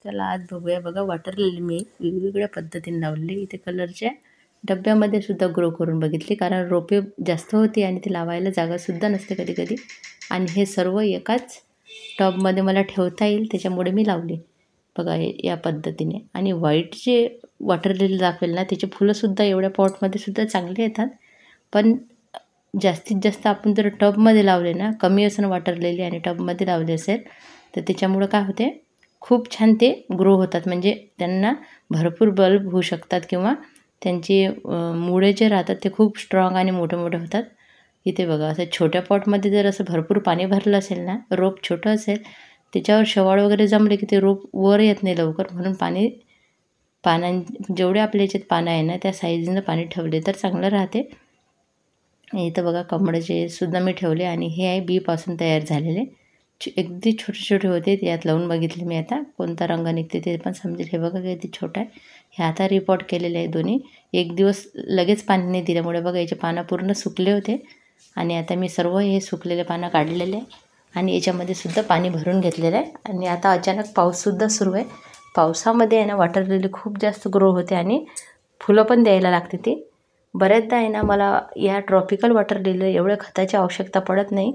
चला आज बघूया बघा वॉटर लिली मी वेगवेगळ्या पद्धतीने लावली। इथे कलरच्या डब्यामध्ये सुद्धा ग्रो करून बघितली, कारण रोपे जास्त होती आणि ते लावायला जागा सुद्धा नसते कधी कधी। आणि हे सर्व एकाच टबमध्ये मला ठेवता येईल त्याच्यामुळे मी लावली बघा या पद्धतीने। आणि व्हाईट जे वॉटर लिली दाखवेल ना त्याचे फुलंसुद्धा एवढ्या पॉटमध्ये सुद्धा चांगले येतात। पण जास्तीत जास्त आपण जर टबमध्ये लावले ना, कमी असं वॉटर लिली आणि टबमध्ये लावले असेल तर त्याच्यामुळे काय होते, खूप छान ते ग्रो होतात। म्हणजे त्यांना भरपूर बल्ब होऊ शकतात किंवा त्यांची मुळे जे राहतात ते खूप स्ट्रॉंग आणि मोठे मोठे होतात। इथे बघा असं छोट्या पॉटमध्ये जर असं भरपूर पाणी भरलं असेल ना, रोप छोटं असेल त्याच्यावर शेवाळ वगैरे जमले की ते रोप वर येत नाही लवकर, म्हणून जेवढे आपल्या याच्यात पानं आहे ना त्या साईजनं पाणी ठेवले तर चांगलं राहते। इथं बघा कमळाचे सुद्धा मी ठेवले आणि हे आहे बीपासून तयार झालेले, अगदी छोटे छोटे होते। यात लावून बघितले मी, आता कोणता रंग निघते ते पण समजेल। हे बघा किती छोटा आहे। हे आता रिपोर्ट केलेले आहे दोन्ही। एक दिवस लगेच पाणी नाही दिल्यामुळे बघा याचे पानं पूर्ण सुकले होते आणि आता मी सर्व हे सुकलेले पानं काढलेले आहे आणि याच्यामध्ये सुद्धा पाणी भरून घेतलेलं आहे। आणि आता अचानक पाऊससुद्धा सुरू आहे। पावसामध्ये आहे ना वॉटर लिली खूप जास्त ग्रो होते आणि फुलं पण द्यायला लागते ती। बऱ्याचदा आहे ना मला या ट्रॉपिकल वॉटर लिलीला एवढ्या खताची आवश्यकता पडत नाही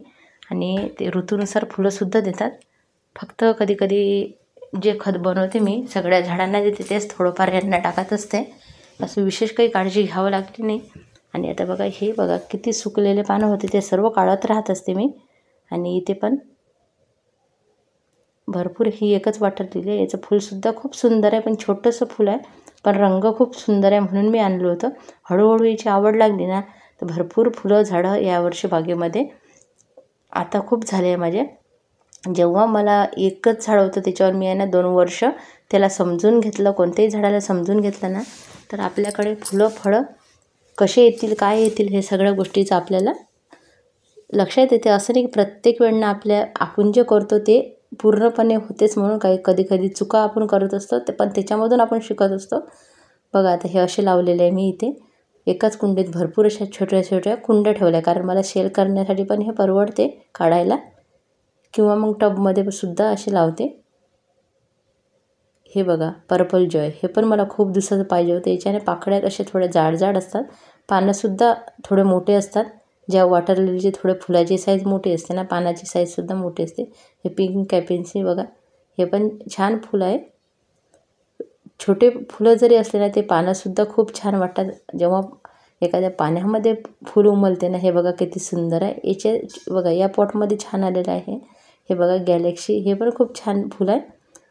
आणि ते ऋतूनुसार फुलंसुद्धा देतात। फक्त कधी कधी जे खत बनवते मी सगळ्या झाडांना देते तेच थोडंफार यांना टाकत असते, असं विशेष काही काळजी घ्यावं लागली नाही। आणि आता बघा हे बघा किती सुकलेले पानं होते ते सर्व काढत राहत असते मी। आणि इथे पण भरपूर ही एकच वॉटर लिली आहे। याचं फुलसुद्धा खूप सुंदर आहे, पण छोटंसं फुल आहे पण रंग खूप सुंदर आहे म्हणून मी आणलं होतं। हळूहळू याची आवड लागली ना तर भरपूर फुलं झाडं यावर्षी बागेमध्ये आता खूप झाले आहे माझे। जेव्हा मला एकच झाड होतं त्याच्यावर मी आहे ना 2 वर्ष त्याला समजून घेतलं, कोणत्याही झाडाला समजून घेतलं ना तर आपल्याकडे फुलं फळं कसे येतील काय येतील हे सगळ्या गोष्टीचं आपल्याला लक्षात येते। असं नाही की प्रत्येक वेळेला आपण जे करतो ते पूर्णपणे होतेच म्हणून काही कधी कधी चुका आपण करत असतो ते, पण त्याच्यामधून आपण शिकत असतो। बघा आता हे असे लावलेले आहे मी इथे एकाच कुंडीत भरपूर अशा छोट्या छोट्या कुंड्या ठेवल्या, कारण मला सेल करण्यासाठी पण हे परवडते काढायला, किंवा मग टबमध्ये सुद्धा असे लावते। हे बघा पर्पल जॉय, हे पण मला खूप दिवसाचं पाहिजे होतं। याच्याने पाकळ्यात असे थोडे जाड जाड असतात, पानंसुद्धा थोडे मोठे असतात। ज्या वॉटर लिलीचे थोडे फुलाची साईज मोठी असते ना, पानाची साईजसुद्धा मोठी असते। हे पिंक कॅपेन्सी बघा, हे पण छान फुलं आहे। छोटे फुलं जरी असले ना ते पानंसुद्धा खूप छान वाटतात जेव्हा एखाद्या पाण्यामध्ये फूल उमलते ना। हे बघा किती सुंदर आहे। याचे बघा या पॉटमध्ये छान आलेलं आहे। हे बघा गॅलेक्सी, हे पण खूप छान फुलं आहे।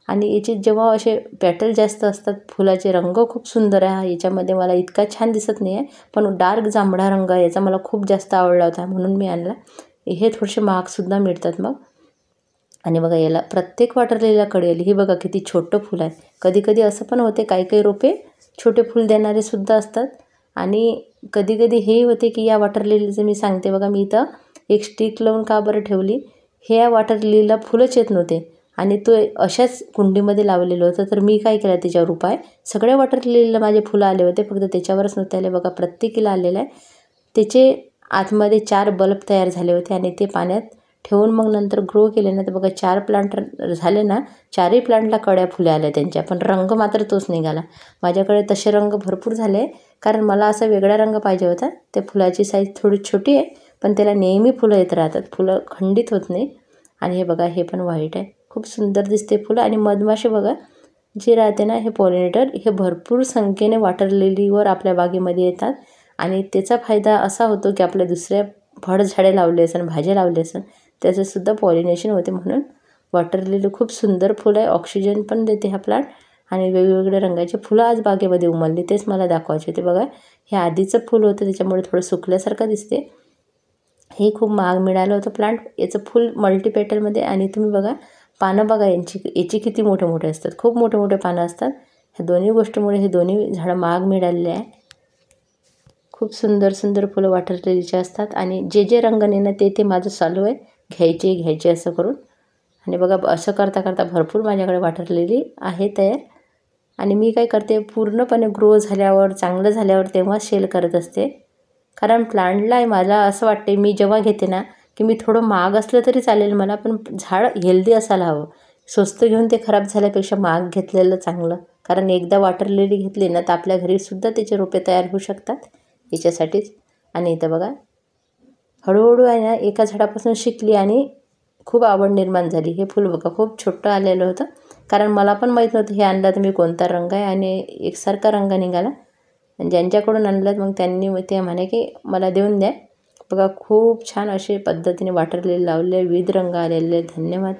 आणि याचे जेव्हा असे पेटल जास्त असतात फुलाचे रंग खूप सुंदर आहे। याच्यामध्ये मला इतका छान दिसत नाही आहे, पण डार्क जांभळा रंग याचा मला खूप जास्त आवडला होता म्हणून मी आणला। हे थोडेसे महागसुद्धा मिळतात मग। आणि बघा याला प्रत्येक वॉटर लिलीला कळेल, हे बघा किती छोटं फुल आहे। कधी कधी असं पण होते काही काही रोपे छोटे फुल देणारे सुद्धा असतात। आणि कधी कधी हे होते की या वॉटर लिलीचं मी सांगते बघा, मी इथं एक स्टिक लावून का बरं ठेवली, हे या वॉटर लिलीला फुलंच येत नव्हते आणि तो अशाच कुंडीमध्ये लावलेलं होतं। तर मी काय केलं त्याच्यावर उपाय, सगळ्या वॉटर लिलीला माझे फुलं आले होते, फक्त त्याच्यावरच नव्हते आले। बघा प्रत्येकीला आलेलं आहे। त्याचे आतमध्ये 4 बल्ब तयार झाले होते आणि ते पाण्यात ठेवून मग नंतर ग्रो केले ना तर बघा 4 प्लांट झाले ना, 4ही प्लांटला कळ्या फुले आल्या त्यांच्या, पण रंग मात्र तोच निघाला। माझ्याकडे तसे रंग भरपूर झाले, कारण मला असा वेगळा रंग पाहिजे होता। त्या फुलाची साईज थोडी छोटी आहे पण त्याला नेहमी फुलं येत राहतात, फुलं खंडित होत नाही। आणि हे बघा हे पण व्हाईट आहे, खूप सुंदर दिसते फुलं। आणि मधमाशी बघा जे राहते ना, हे पॉलिनेटर हे भरपूर संख्येने वॉटर लिलीवर आपल्या बागेमध्ये येतात आणि त्याचा फायदा असा होतो की आपल्या दुसऱ्या फळझाडे लावले असेल, भाज्या लावले असेल त्याचंसुद्धा पॉलिनेशन होते। म्हणून वॉटर लिली खूप सुंदर फुलं आहे, ऑक्सिजन पण देते हा प्लांट। आणि वेगवेगळ्या रंगाचे फुलं आज बागेमध्ये उमलली, तेच मला दाखवायचे होते। बघा हे आधीचं फुल होतं त्याच्यामुळे थोडं सुकल्यासारखं दिसते। हे खूप महाग मिळालं होतं प्लांट, याचं फुल मल्टीपेटलमध्ये। आणि तुम्ही बघा पानं बघा याची किती मोठे मोठे असतात, खूप मोठे मोठे पानं असतात। ह्या दोन्ही गोष्टीमुळे हे दोन्ही झाडं महाग मिळालेले आहे। खूप सुंदर सुंदर फुलं वॉटर लिलीचे असतात आणि जे जे रंग नेणं ते माझं चालू आहे, घ्यायचे असं करून। आणि बघा असं करता करता भरपूर माझ्याकडे वॉटर लिली आहे तयार। आणि मी काय करते, पूर्णपणे ग्रो झाल्यावर चांगलं झाल्यावर तेव्हा सेल करत असते, कारण प्लांटला मला असं वाटते मी जेव्हा घेते ना की मी थोडं महाग असलं तरी चालेल मला, पण झाड हेल्दी असायला हवं। स्वस्त घेऊन ते खराब झाल्यापेक्षा महाग घेतलेलं चांगलं. कारण एकदा वॉटर लिली घेतली ना तर आपल्या घरीसुद्धा त्याचे रोपे तयार होऊ शकतात याच्यासाठीच. आणि इथं बघा हळूहळू आहे ना एका झाडापासून शिकली आणि खूप आवड निर्माण झाली. हे फूल बघा खूप छोटं आलेलं होतं, कारण मला पण माहीत नव्हतं हे आणलं तर मी कोणता रंग आहे, आणि एकसारखा रंग निघाला. आणि ज्यांच्याकडून आणलं मग त्यांनी ते म्हणे की मला देऊन द्या. बघा खूप छान असे पद्धतीने वॉटर लिली लावलेले, विविध रंग आलेले. धन्यवाद.